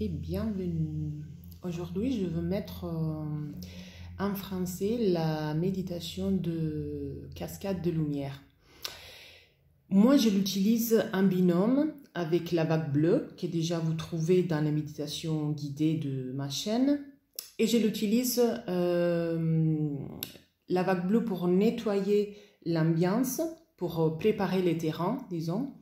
et bienvenue. Aujourd'hui, je veux mettre en français la méditation de cascade de lumière. Moi, je l'utilise en binôme avec la vague bleue, que déjà vous trouvez dans les méditations guidées de ma chaîne. Et je l'utilise la vague bleue pour nettoyer l'ambiance, pour préparer les terrains, disons.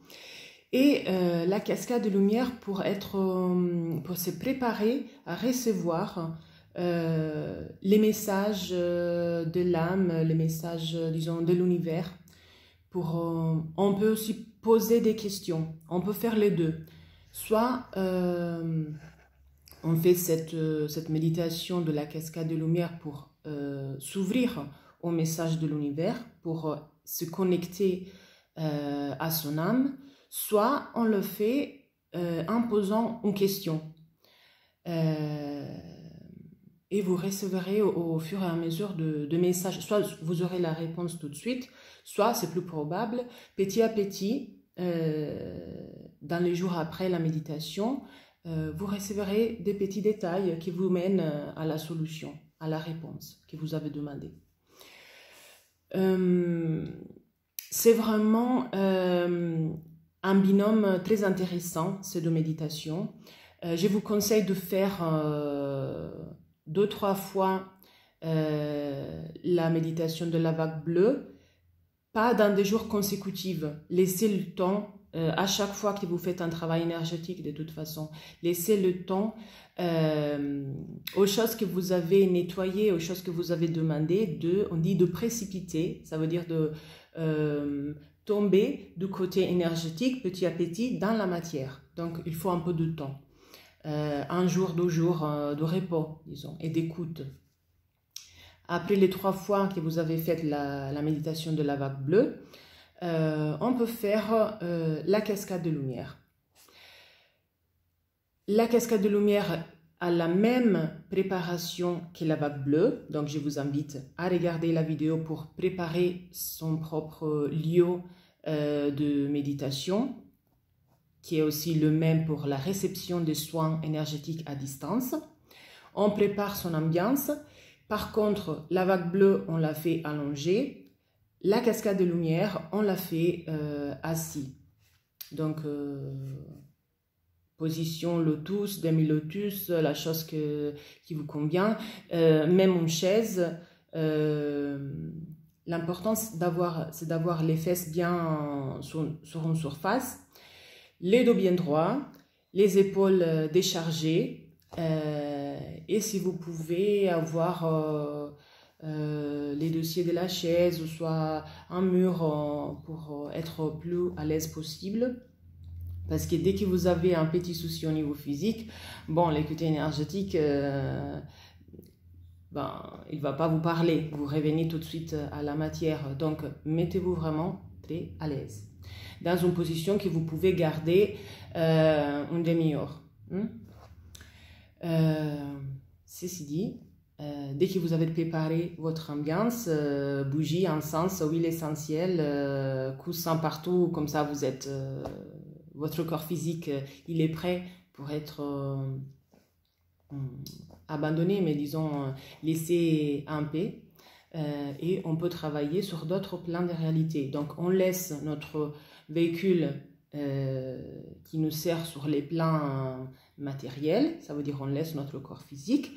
Et la cascade de lumière pour se préparer à recevoir les messages de l'âme, les messages, disons, de l'univers. On peut aussi poser des questions, on peut faire les deux. Soit on fait cette méditation de la cascade de lumière pour s'ouvrir au message de l'univers, pour se connecter à son âme, soit on le fait en posant une question. Et vous recevrez au fur et à mesure de messages. Soit vous aurez la réponse tout de suite, soit c'est plus probable, petit à petit, dans les jours après la méditation, vous recevrez des petits détails qui vous mènent à la solution, à la réponse que vous avez demandée. C'est vraiment un binôme très intéressant, ces deux méditations. Je vous conseille de faire 2-3 fois la méditation de la vague bleue, pas dans des jours consécutifs. Laissez le temps, à chaque fois que vous faites un travail énergétique de toute façon, laissez le temps aux choses que vous avez nettoyées, aux choses que vous avez demandées, on dit de précipiter, ça veut dire de tomber du côté énergétique petit à petit dans la matière. Donc il faut un peu de temps. 1 jour, 2 jours de repos, disons, et d'écoute. Après les 3 fois que vous avez fait la méditation de la vague bleue, on peut faire la cascade de lumière. La cascade de lumière a la même préparation que la vague bleue, donc je vous invite à regarder la vidéo pour préparer son propre lieu de méditation, qui est aussi le même pour la réception des soins énergétiques à distance. On prépare son ambiance. Par contre, la vague bleue, on l'a fait allongée. La cascade de lumière, on l'a fait assis. Donc, position lotus, demi-lotus, la chose qui vous convient. Même une chaise. L'important, c'est d'avoir les fesses bien sur une surface. Les dos bien droits, les épaules déchargées, et si vous pouvez avoir les dossiers de la chaise ou soit un mur pour être plus à l'aise possible. Parce que dès que vous avez un petit souci au niveau physique, bon, l'écoute énergétique, il ne va pas vous parler. Vous revenez tout de suite à la matière. Donc, mettez-vous vraiment très à l'aise dans une position que vous pouvez garder une demi-heure. Ceci dit, dès que vous avez préparé votre ambiance, bougie, encens, huile essentielle, coussin partout, comme ça vous êtes, votre corps physique, il est prêt pour être abandonné, mais disons laissé en paix. Et on peut travailler sur d'autres plans de réalité. Donc on laisse notre véhicule qui nous sert sur les plans matériels, ça veut dire on laisse notre corps physique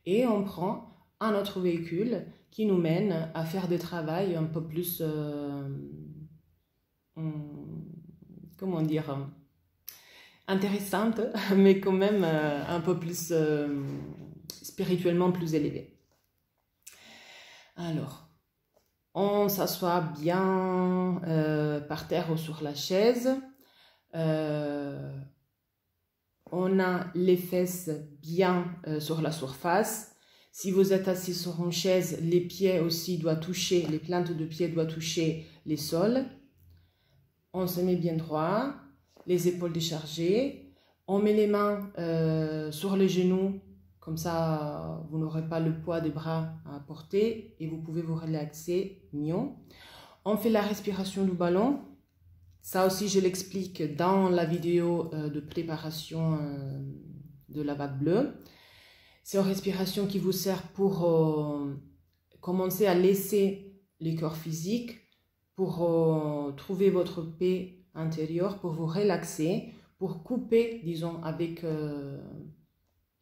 et on prend un autre véhicule qui nous mène à faire des travaux un peu plus, comment dire, intéressantes, mais quand même un peu plus spirituellement plus élevées. Alors, on s'assoit bien par terre ou sur la chaise. On a les fesses bien sur la surface. Si vous êtes assis sur une chaise, les pieds aussi doivent toucher, les plantes de pieds doivent toucher les sols. On se met bien droit, les épaules déchargées. On met les mains sur les genoux. Comme ça, vous n'aurez pas le poids des bras à porter et vous pouvez vous relaxer mieux. On fait la respiration du ballon. Ça aussi, je l'explique dans la vidéo de préparation de la vague bleue. C'est une respiration qui vous sert pour commencer à laisser les corps physiques, pour trouver votre paix intérieure, pour vous relaxer, pour couper, disons, avec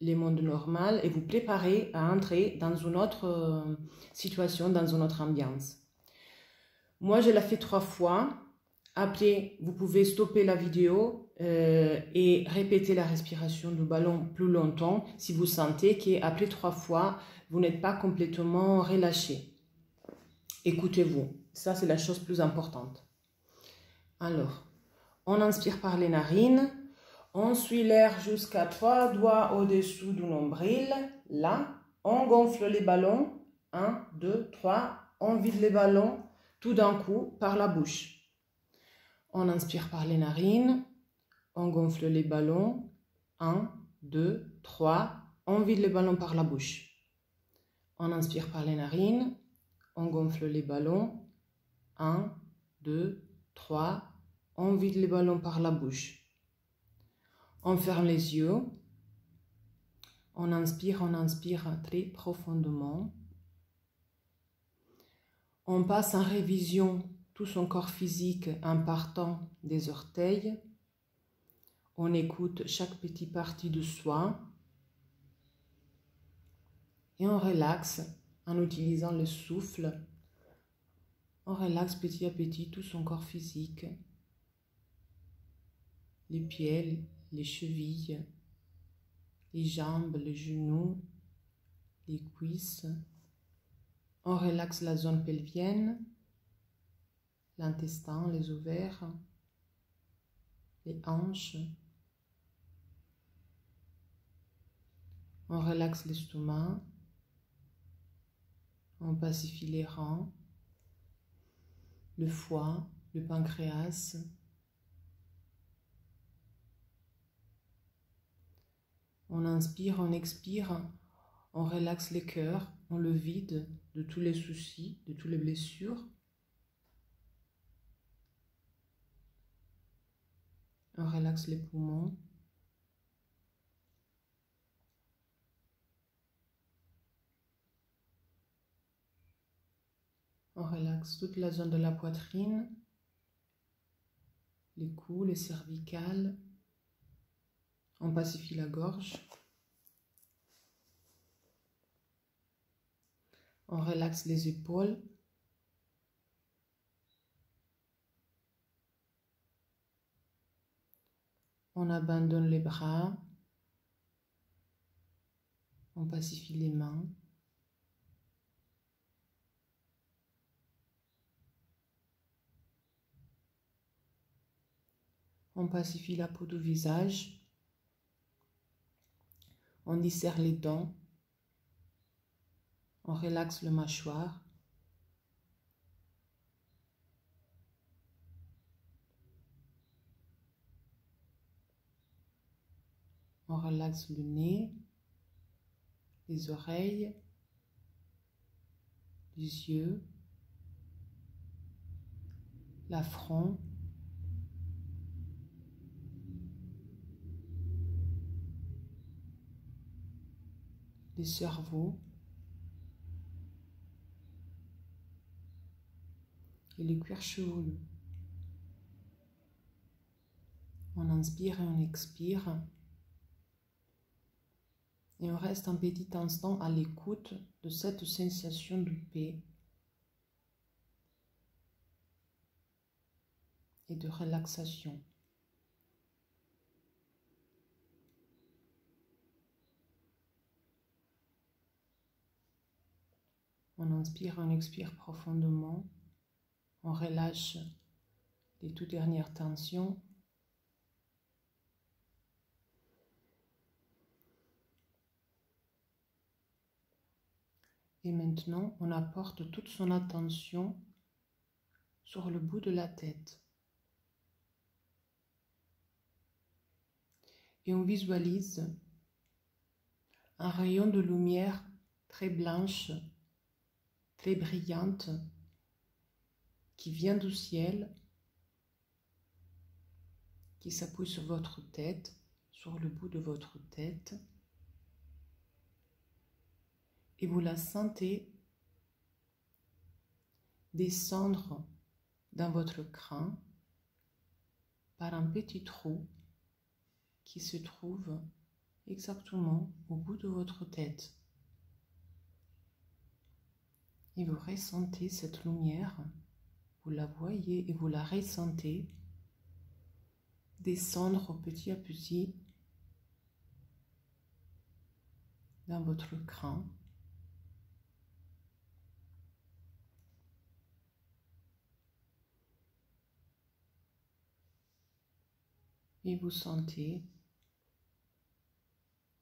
les mondes normaux et vous préparer à entrer dans une autre situation, dans une autre ambiance. Moi, je l'ai fait 3 fois. Après, vous pouvez stopper la vidéo et répéter la respiration du ballon plus longtemps si vous sentez qu'après 3 fois, vous n'êtes pas complètement relâché. Écoutez-vous, ça c'est la chose plus importante. Alors, on inspire par les narines, on suit l'air jusqu'à 3 doigts au-dessous du nombril. Là, on gonfle les ballons. 1, 2, 3, on vide les ballons tout d'un coup par la bouche. On inspire par les narines, on gonfle les ballons, 1, 2, 3, on vide les ballons par la bouche. On inspire par les narines, on gonfle les ballons, 1, 2, 3, on vide les ballons par la bouche. On ferme les yeux, on inspire très profondément. On passe en révision tout son corps physique en partant des orteils. On écoute chaque petite partie de soi. Et on relaxe en utilisant le souffle. On relaxe petit à petit tout son corps physique. Les pieds, les chevilles, les jambes, les genoux, les cuisses. On relaxe la zone pelvienne, l'intestin, les ovaires, les hanches. On relaxe l'estomac. On pacifie les reins, le foie, le pancréas. On inspire, on expire, on relaxe le cœur, on le vide de tous les soucis, de toutes les blessures. On relaxe les poumons. On relaxe toute la zone de la poitrine, les coudes, les cervicales. On pacifie la gorge. On relaxe les épaules. On abandonne les bras. On pacifie les mains. On pacifie la peau du visage. On desserre les dents. On relaxe le mâchoire. On relaxe le nez, les oreilles, les yeux, la front, le cerveau et le cuir chevelu. On inspire et on expire. Et on reste un petit instant à l'écoute de cette sensation de paix et de relaxation. On inspire, on expire profondément. On relâche les toutes dernières tensions. Et maintenant, on apporte toute son attention sur le bout de la tête. Et on visualise un rayon de lumière très blanche, très brillante, qui vient du ciel, qui s'appuie sur votre tête, sur le bout de votre tête et vous la sentez descendre dans votre crâne par un petit trou qui se trouve exactement au bout de votre tête. Et vous ressentez cette lumière, vous la voyez et vous la ressentez descendre petit à petit dans votre crâne. Et vous sentez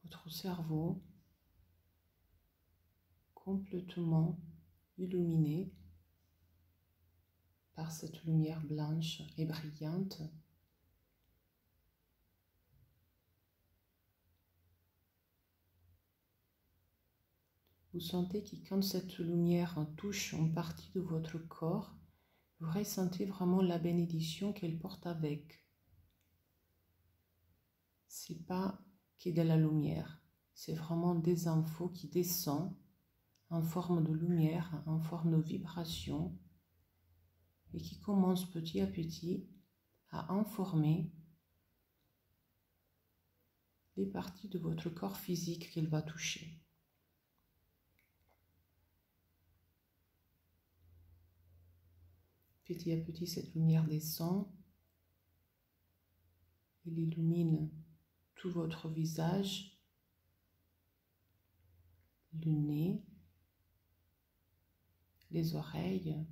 votre cerveau complètement illuminé par cette lumière blanche et brillante. Vous sentez que quand cette lumière touche une partie de votre corps, vous ressentez vraiment la bénédiction qu'elle porte avec. C'est pas que de la lumière, c'est vraiment des infos qui descendent en forme de lumière, en forme de vibration et qui commencent petit à petit à informer les parties de votre corps physique qu'elle va toucher. Petit à petit, cette lumière descend, elle illumine tout votre visage, le nez, les oreilles,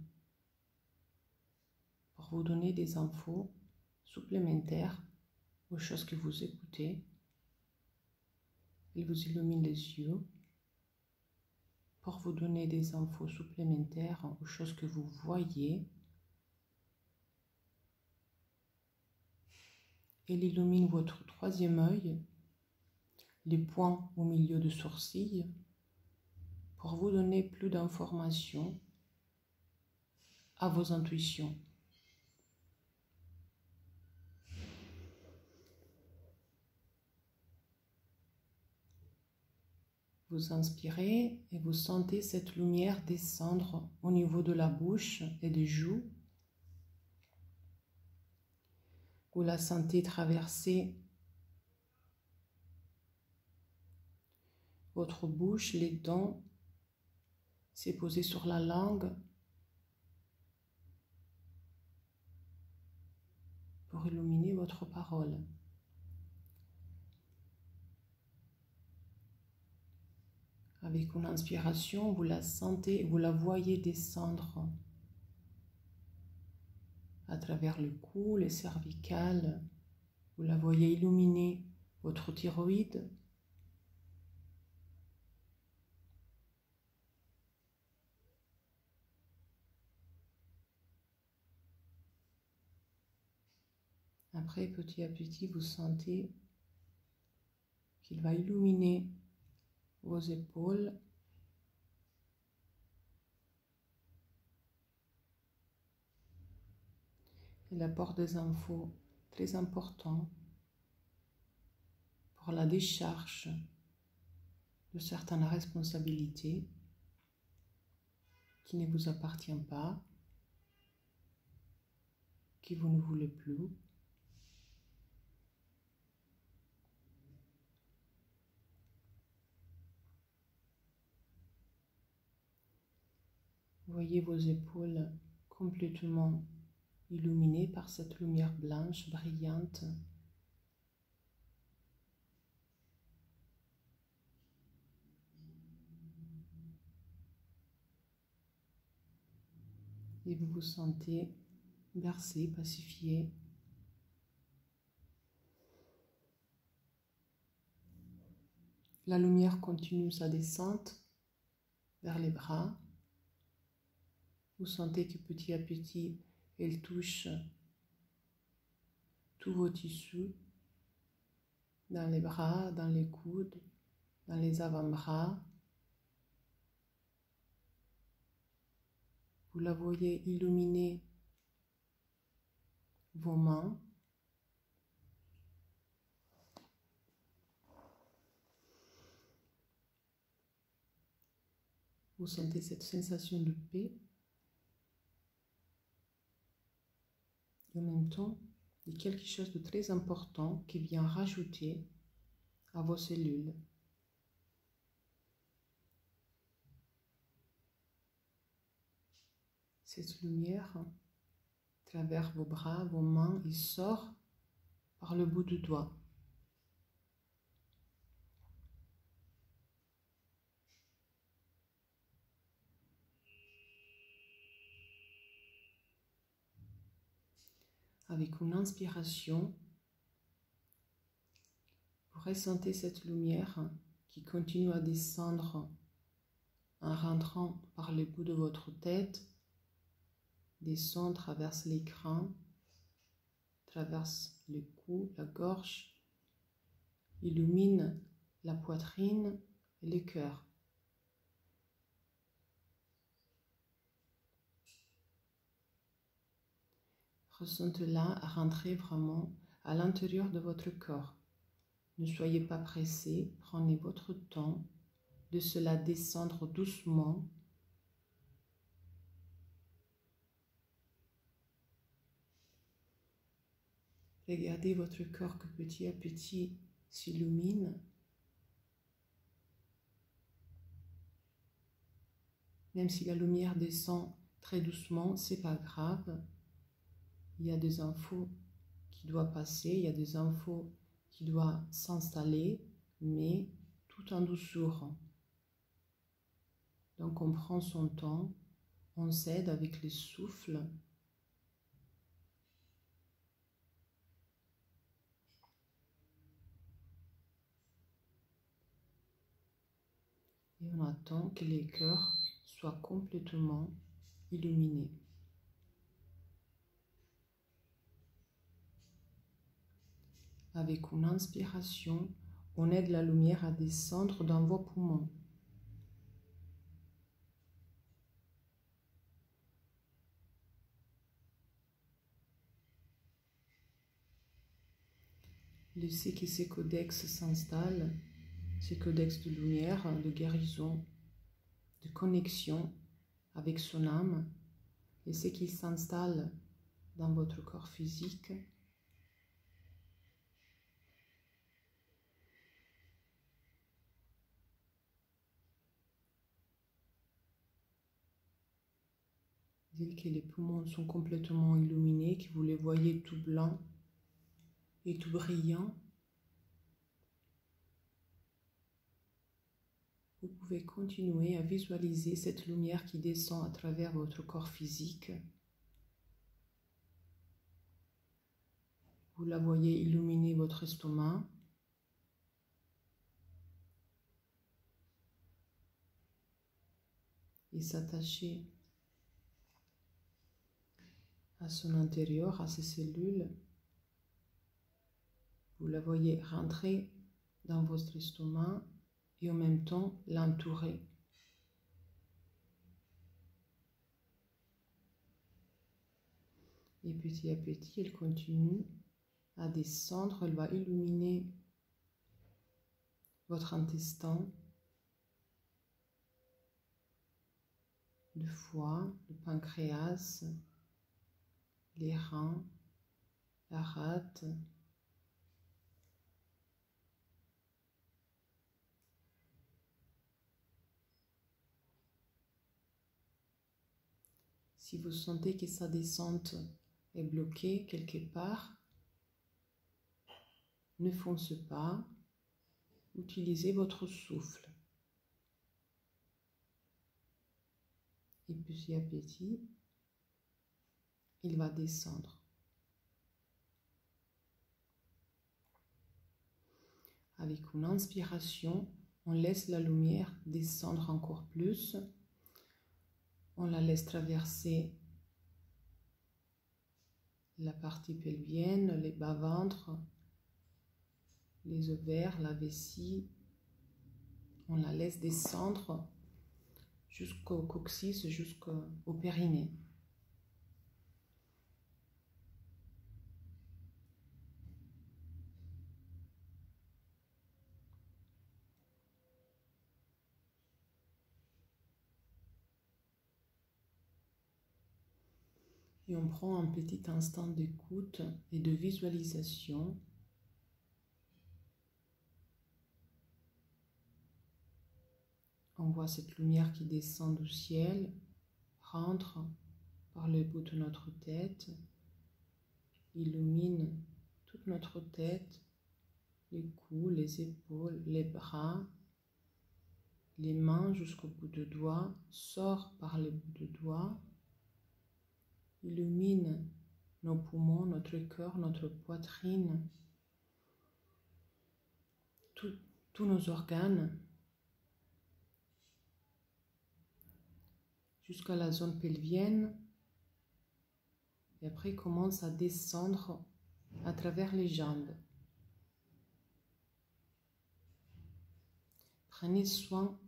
pour vous donner des infos supplémentaires aux choses que vous écoutez. Elle vous illumine les yeux pour vous donner des infos supplémentaires aux choses que vous voyez. Elle illumine votre troisième œil, les points au milieu du sourcil, pour vous donner plus d'informations à vos intuitions. Vous inspirez et vous sentez cette lumière descendre au niveau de la bouche et des joues. Vous la sentez traverser votre bouche, les dents, s'est posé sur la langue pour illuminer votre parole. Avec une inspiration, vous la sentez, vous la voyez descendre à travers le cou, les cervicales. Vous la voyez illuminer votre thyroïde. Après, petit à petit, vous sentez qu'il va illuminer vos épaules. Il apporte des infos très importantes pour la décharge de certaines responsabilités qui ne vous appartiennent pas, que vous ne voulez plus. Voyez vos épaules complètement illuminées par cette lumière blanche brillante. Et vous vous sentez bercé, pacifié. La lumière continue sa descente vers les bras. Vous sentez que petit à petit, elle touche tous vos tissus, dans les bras, dans les coudes, dans les avant-bras. Vous la voyez illuminer vos mains, Vous sentez cette sensation de paix. Et en même temps, il y a quelque chose de très important qui vient rajouter à vos cellules. Cette lumière travers vos bras, vos mains, il sort par le bout du doigt. Avec une inspiration, vous ressentez cette lumière qui continue à descendre en rentrant par le bout de votre tête, descend, traverse l'écran, traverse le cou, la gorge, illumine la poitrine et le cœur. Ressentez-la rentrer vraiment à l'intérieur de votre corps. Ne soyez pas pressé, prenez votre temps de cela descendre doucement. Regardez votre corps que petit à petit s'illumine. Même si la lumière descend très doucement, c'est pas grave. Il y a des infos qui doivent passer, il y a des infos qui doivent s'installer, mais tout en douceur. Donc on prend son temps, on s'aide avec le souffle. Et on attend que les cœurs soient complètement illuminés. Avec une inspiration, on aide la lumière à descendre dans vos poumons. Laissez que ces codex s'installent, ces codex de lumière, de guérison, de connexion avec son âme. Laissez qu'ils s'installent dans votre corps physique. Dès que les poumons sont complètement illuminés, que vous les voyez tout blancs et tout brillants, vous pouvez continuer à visualiser cette lumière qui descend à travers votre corps physique. Vous la voyez illuminer votre estomac. Et s'attacher à son intérieur, à ses cellules. Vous la voyez rentrer dans votre estomac et en même temps l'entourer. Et petit à petit, elle continue à descendre, elle va illuminer votre intestin, le foie, le pancréas, les reins, la rate, si vous sentez que sa descente est bloquée quelque part, ne foncez pas, utilisez votre souffle. Et petit à petit, il va descendre. Avec une inspiration, on laisse la lumière descendre encore plus. On la laisse traverser la partie pelvienne, les bas-ventres, les ovaires, la vessie. On la laisse descendre jusqu'au coccyx, jusqu'au périnée. Et on prend un petit instant d'écoute et de visualisation. On voit cette lumière qui descend du ciel, rentre par le bout de notre tête, illumine toute notre tête, les coups, les épaules, les bras, les mains jusqu'au bout de doigts, sort par les bouts de doigts, illumine nos poumons, notre cœur, notre poitrine, tous nos organes, jusqu'à la zone pelvienne, et après commence à descendre à travers les jambes. Prenez soin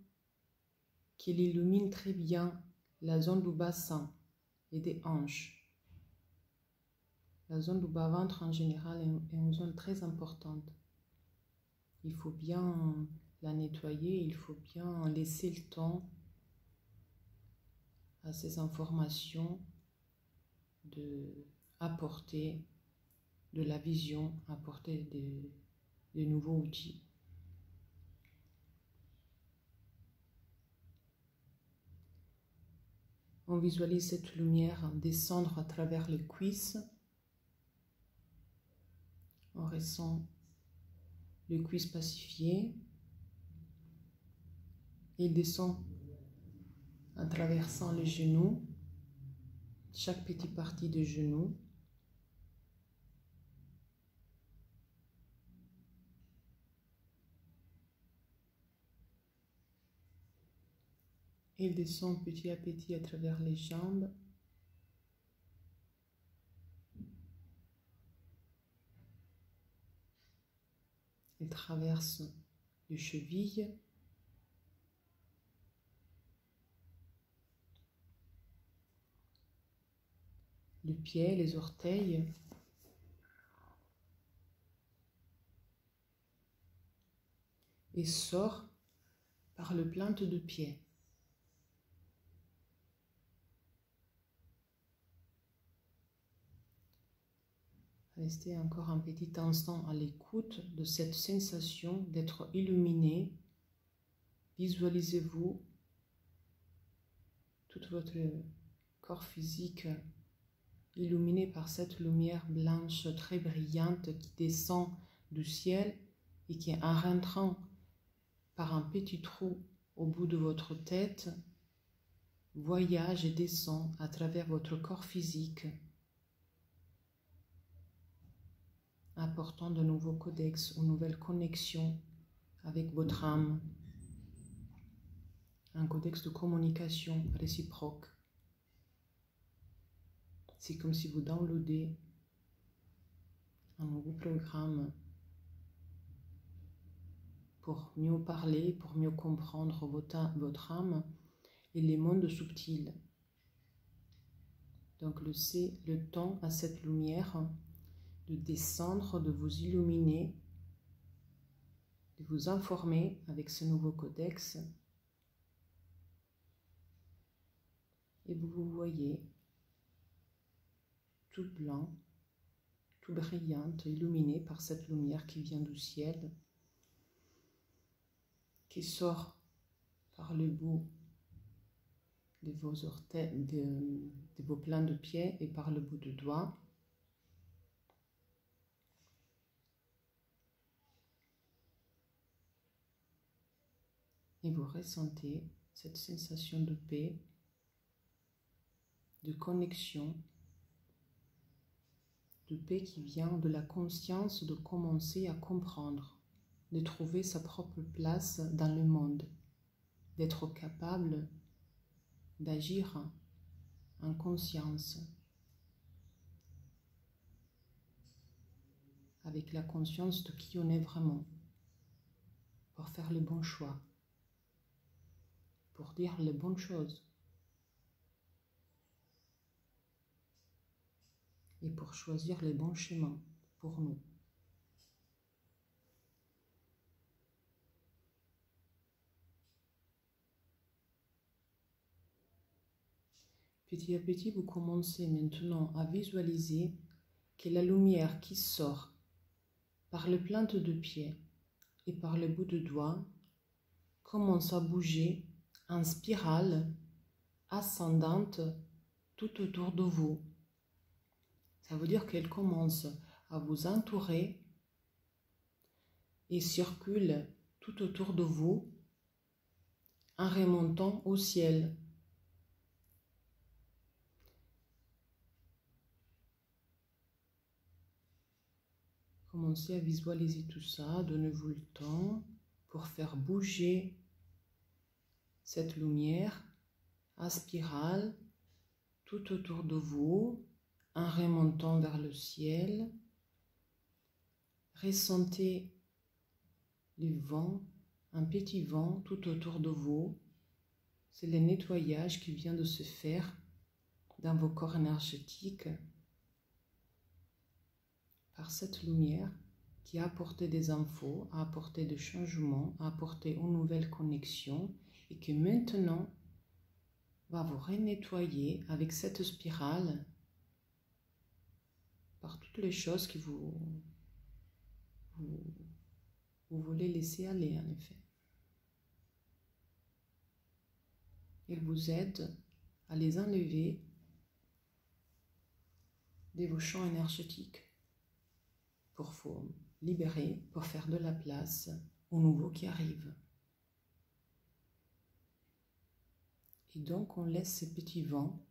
qu'il illumine très bien la zone du bassin et des hanches. La zone du bas-ventre en général est une zone très importante. Il faut bien la nettoyer, il faut bien laisser le temps à ces informations d'apporter de la vision, apporter de nouveaux outils. On visualise cette lumière descendre à travers les cuisses. On ressent les cuisses pacifiées. Il descend en traversant les genoux, chaque petite partie des genoux. Il descend petit à petit à travers les jambes. Il traverse les chevilles. Les pieds, les orteils. Et sort par le plante de pied. Restez encore un petit instant à l'écoute de cette sensation d'être illuminé. Visualisez-vous tout votre corps physique illuminé par cette lumière blanche très brillante qui descend du ciel et qui, en rentrant par un petit trou au bout de votre tête, voyage et descend à travers votre corps physique, apportant de nouveaux codex ou nouvelles connexions avec votre âme, un codex de communication réciproque. C'est comme si vous downloadez un nouveau programme pour mieux parler, pour mieux comprendre votre âme et les mondes subtils. Donc laissez le temps à cette lumière de descendre, de vous illuminer, de vous informer avec ce nouveau codex. Et vous vous voyez tout blanc, tout brillant, illuminé par cette lumière qui vient du ciel, qui sort par le bout de vos orteils, de vos plans de pied et par le bout de doigt. Et vous ressentez cette sensation de paix, de connexion, de paix qui vient de la conscience de commencer à comprendre, de trouver sa propre place dans le monde, d'être capable d'agir en conscience, avec la conscience de qui on est vraiment, pour faire les bons choix, pour dire les bonnes choses et pour choisir les bons chemins pour nous. Petit à petit, vous commencez maintenant à visualiser que la lumière qui sort par les plantes de pied et par le bout de doigt commence à bouger en spirale ascendante tout autour de vous. Ça veut dire qu'elle commence à vous entourer et circule tout autour de vous en remontant au ciel. Commencez à visualiser tout ça, donnez-vous le temps pour faire bouger cette lumière à spirale tout autour de vous, en remontant vers le ciel. Ressentez le vent, un petit vent tout autour de vous. C'est le nettoyage qui vient de se faire dans vos corps énergétiques par cette lumière qui a apporté des infos, a apporté des changements, a apporté une nouvelle connexion et qui maintenant va vous renettoyer avec cette spirale par toutes les choses que vous voulez laisser aller en effet. Il vous aide à les enlever de vos champs énergétiques pour vous libérer, pour faire de la place au nouveau qui arrive. Et donc on laisse ces petits vents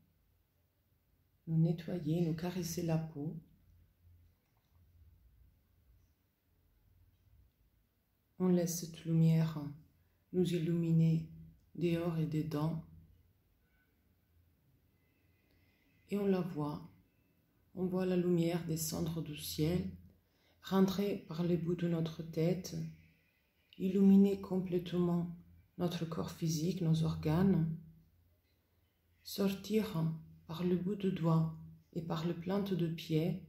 nous nettoyer, nous caresser la peau. On laisse cette lumière nous illuminer dehors et dedans. Et on la voit. On voit la lumière descendre du ciel, rentrer par le bout de notre tête, illuminer complètement notre corps physique, nos organes, sortir par le bout de doigt et par les plantes de pied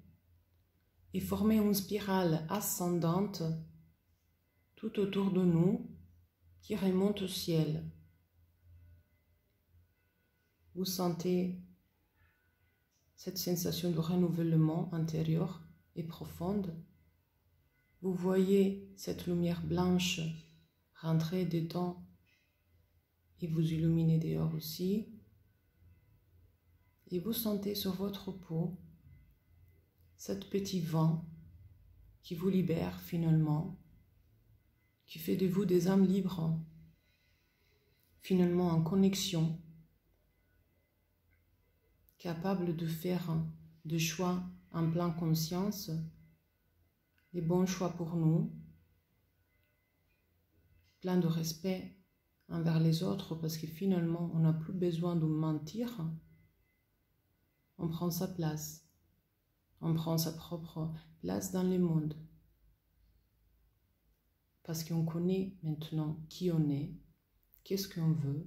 et former une spirale ascendante tout autour de nous qui remonte au ciel. Vous sentez cette sensation de renouvellement intérieur et profonde. Vous voyez cette lumière blanche rentrer dedans et vous illuminer dehors aussi. Et vous sentez sur votre peau cet petit vent qui vous libère finalement, qui fait de vous des âmes libres, finalement en connexion, capables de faire des choix en pleine conscience, les bons choix pour nous, plein de respect envers les autres parce que finalement on n'a plus besoin de mentir, on prend sa place, on prend sa propre place dans le monde parce qu'on connaît maintenant qui on est, qu'est-ce qu'on veut,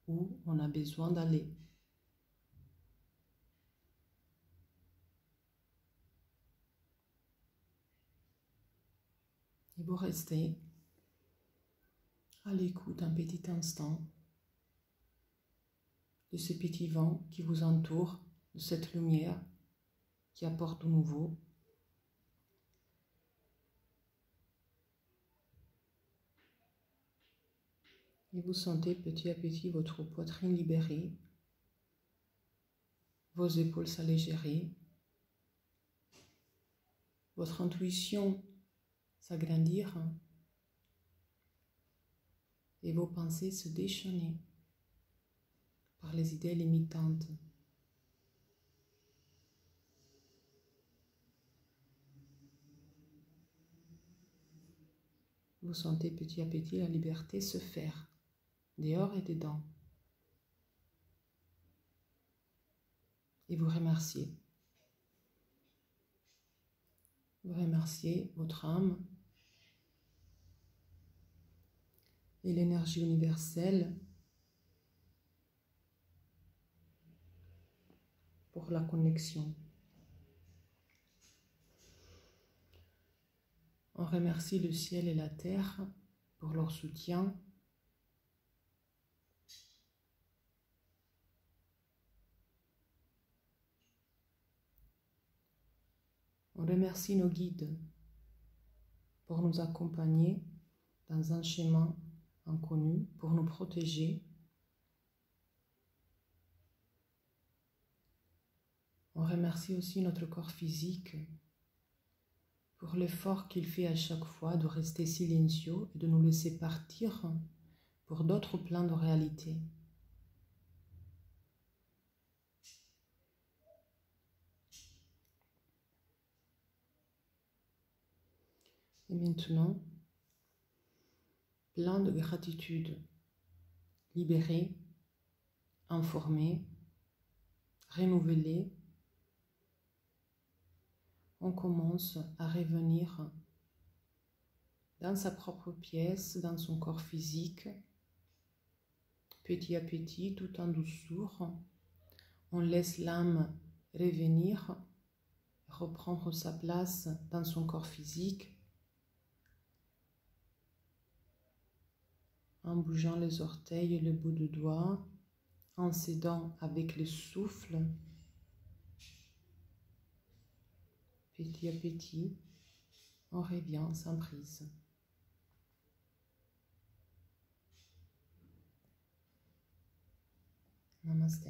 où on a besoin d'aller. Et vous restez à l'écoute un petit instant de ce petit vent qui vous entoure, de cette lumière qui apporte au nouveau. Et vous sentez petit à petit votre poitrine libérée, vos épaules s'alléger, votre intuition s'agrandir et vos pensées se déchaîner par les idées limitantes. Vous sentez petit à petit la liberté se faire, dehors et dedans. Et vous remerciez. Vous remerciez votre âme et l'énergie universelle pour la connexion. On remercie le ciel et la terre pour leur soutien. On remercie nos guides pour nous accompagner dans un chemin inconnu, pour nous protéger. On remercie aussi notre corps physique pour l'effort qu'il fait à chaque fois de rester silencieux et de nous laisser partir pour d'autres plans de réalité. Et maintenant, plein de gratitude, libéré, informé, renouvelé, on commence à revenir dans sa propre pièce, dans son corps physique, petit à petit, tout en douceur. On laisse l'âme revenir, reprendre sa place dans son corps physique, en bougeant les orteils et le bout de doigt, en s'aidant avec le souffle. Petit à petit, on revient sans prise. Namaste.